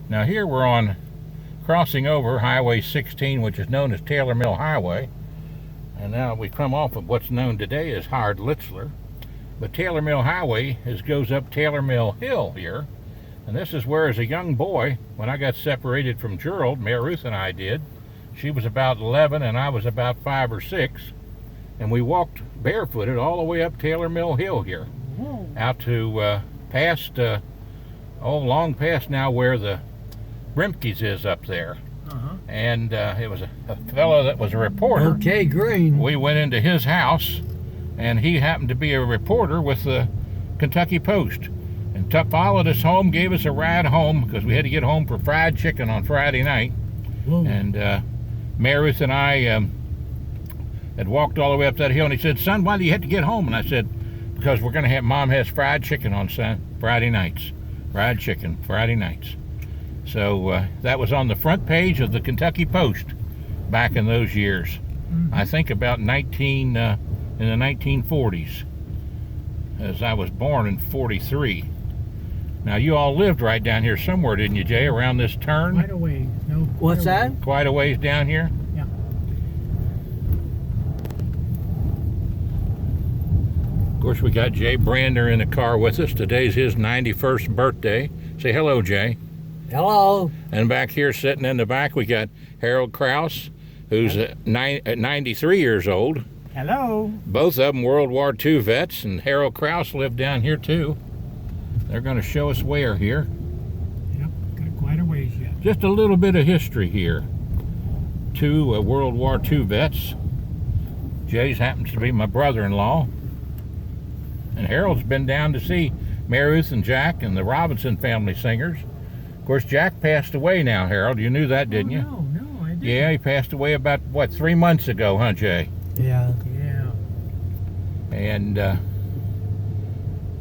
Now here we're on crossing over Highway 16, which is known as Taylor Mill Highway. And now we come off of what's known today as Hard Litzler. But Taylor Mill Highway goes up Taylor Mill Hill here. And this is where, as a young boy, when I got separated from Gerald, Mary Ruth and I did, she was about 11 and I was about 5 or 6. And we walked barefooted all the way up Taylor Mill Hill here. Whoa. Out to long past now where the Brimke's is up there. And it was a fellow that was a reporter. Okay, Green. We went into his house, and he happened to be a reporter with the Kentucky Post. And followed us home, gave us a ride home because we had to get home for fried chicken on Friday night. Whoa. And Mary Ruth and I had walked all the way up that hill, and he said, "Son, why do you have to get home?" And I said, "Because we're going to have, Mom has fried chicken on Friday nights. Fried chicken, Friday nights." So that was on the front page of the Kentucky Post back in those years. Mm-hmm. I think about in the 1940s, as I was born in 43. Now, you all lived right down here somewhere, didn't you, Jay, around this turn? Quite a ways. No. What's that? Quite a ways down here? Yeah. Of course, we got Jay Brander in the car with us. Today's his 91st birthday. Say hello, Jay. Hello. And back here, sitting in the back, we got Harold Krause, who's 93 years old. Hello. Both of them World War II vets, and Harold Krause lived down here too. They're going to show us where here. Yep, got quite a ways yet. Just a little bit of history here. Two World War II vets. Jay's happens to be my brother-in-law. And Harold's been down to see Mary Ruth and Jack and the Robinson family singers. Of course, Jack passed away now, Harold. You knew that, didn't you? No, I didn't. Yeah, he passed away about, 3 months ago, huh, Jay? Yeah. Yeah. And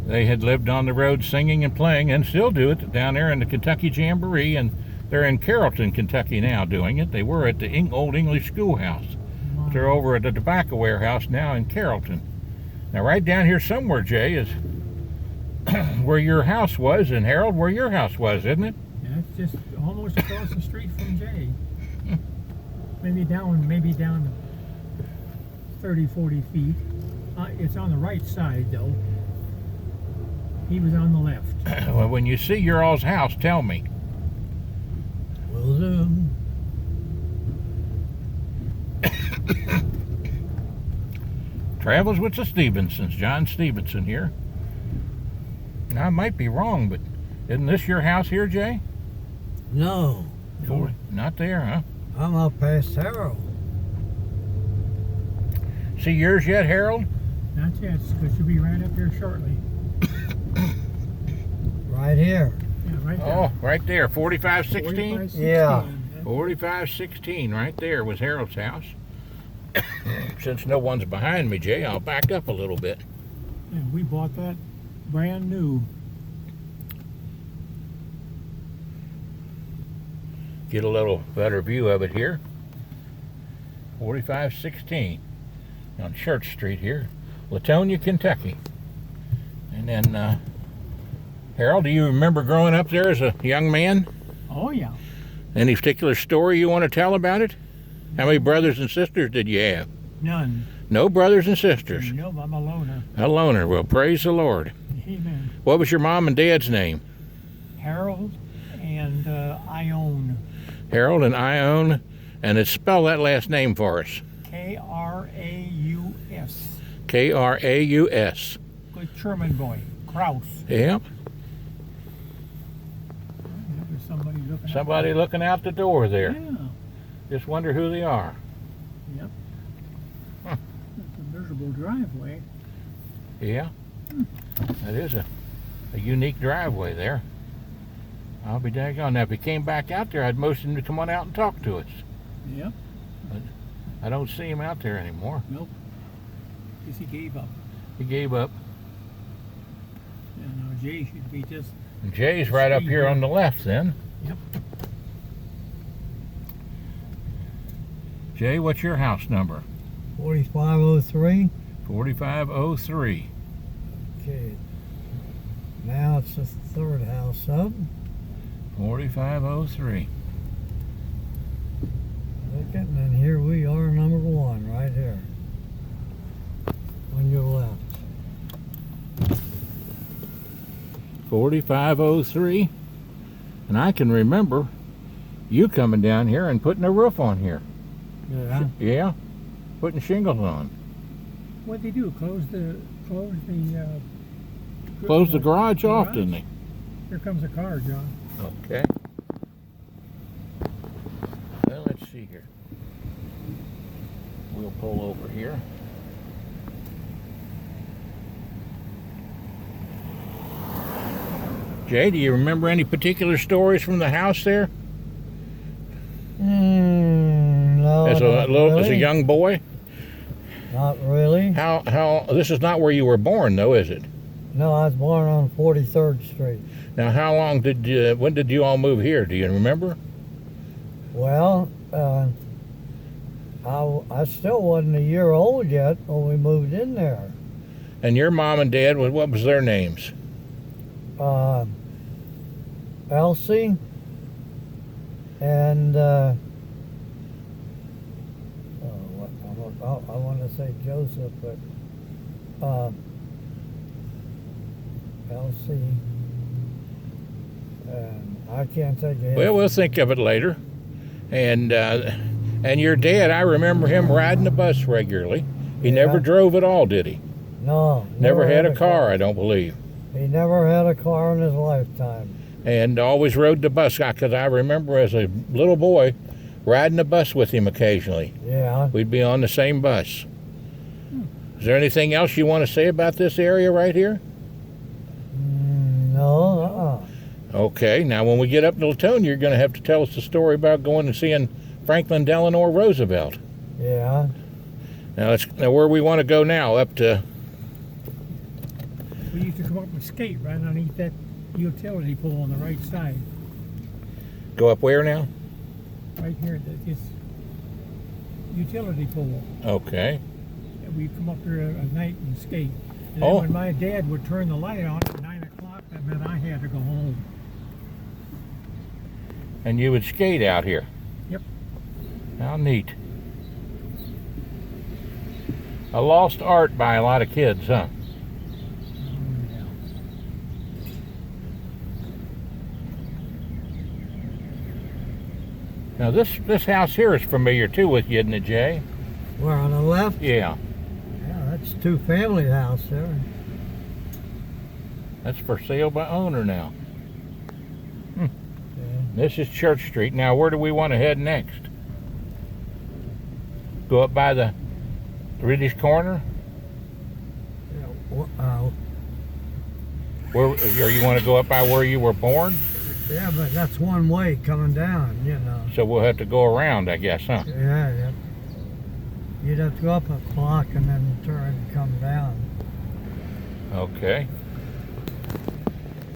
they had lived on the road singing and playing, and still do it down there in the Kentucky Jamboree, and they're in Carrollton, Kentucky now doing it. They were at the Old English Schoolhouse. Wow. They're over at the Tobacco Warehouse now in Carrollton. Now, right down here somewhere, Jay, is where your house was, and Harold, where your house was, isn't it? Yeah, it's just almost across the street from Jay. maybe down 30, 40 feet. It's on the right side, though. He was on the left. Well, when you see your all's house, tell me. Will do. Travels with the Stevensons, John Stevenson here. Now, I might be wrong, but isn't this your house here, Jay? No. Not there, huh? I'm up past Harold. See yours yet, Harold? Not yet, because you'll be right up here shortly. Right here. Yeah, right there. Oh, right there, 4516? 4516. Yeah. 4516, right there was Harold's house. Since no one's behind me, Jay, I'll back up a little bit. Yeah, we bought that brand new. Get a little better view of it here. 4516 on Church Street here, Latonia, Kentucky. And then, Harold, do you remember growing up there as a young man? Oh, yeah. Any particular story you want to tell about it? How many brothers and sisters did you have? None. No brothers and sisters. No, I'm a loner. A loner. Well, praise the Lord. Amen. What was your mom and dad's name? Harold and Ione. Harold and Ione. And it's spell that last name for us. Kraus. Kraus. Good Sherman boy. Kraus. Yep. There's somebody looking. Somebody looking out the door there. Yeah. Just wonder who they are. Yep. Huh. That's a miserable driveway. Yeah. That is a unique driveway there. I'll be daggone. Now, if he came back out there, I'd motion him to come on out and talk to us. Yep. But I don't see him out there anymore. Nope. Guess he gave up. He gave up. Yeah, no, Jay should be just. And Jay's right up here on the left then. Yep. Jay, what's your house number? 4503. 4503. Look at, and then here we are, number one, right here. On your left. 4503. And I can remember you coming down here and putting a roof on here. Yeah. Yeah? Putting shingles on. What'd they do? Close the Closed the garage off, garage? didn't they? Here comes a car, John. Okay. Well, let's see here. We'll pull over here. Jay, do you remember any particular stories from the house there? No, As not as a really. young boy? Not really. How this is not where you were born though, is it? No, I was born on 43rd Street. Now how long when did you all move here? Do you remember? Well, I still wasn't a year old yet when we moved in there. And your mom and dad, what was their names? Elsie and I want to say Joseph, but Elsie and I can't think of his. Well, we'll think of it later. And your dad, I remember him riding the bus regularly. He Yeah. never drove at all, did he? No, Never had a car, I don't believe. He never had a car in his lifetime. And always rode the bus, because I remember as a little boy riding the bus with him occasionally. Yeah. We'd be on the same bus. Is there anything else you want to say about this area right here? No. Okay, now when we get up to Latonia, you're going to have to tell us the story about going and seeing Franklin Delano Roosevelt. Yeah. Now where we want to go now, up to... We used to come up and skate right underneath that utility pole on the right side. Go up where now? Right here, this utility pole. Okay. And we'd come up here at night and skate. And Oh. then when my dad would turn the light on at 9 o'clock, that meant I had to go home. And you would skate out here? Yep. How neat. A lost art by a lot of kids, huh? Now this house here is familiar too with you, isn't it, Jay? Where, on the left? Yeah. Yeah, that's a two-family house there. That's for sale by owner now. Yeah. This is Church Street. Now where do we want to head next? Go up by the Riddish Corner? Where, or you want to go up by where you were born? Yeah, but that's one way coming down, you know. So we'll have to go around, I guess, huh? Yeah. You'd have to go up a clock and then turn and come down. Okay.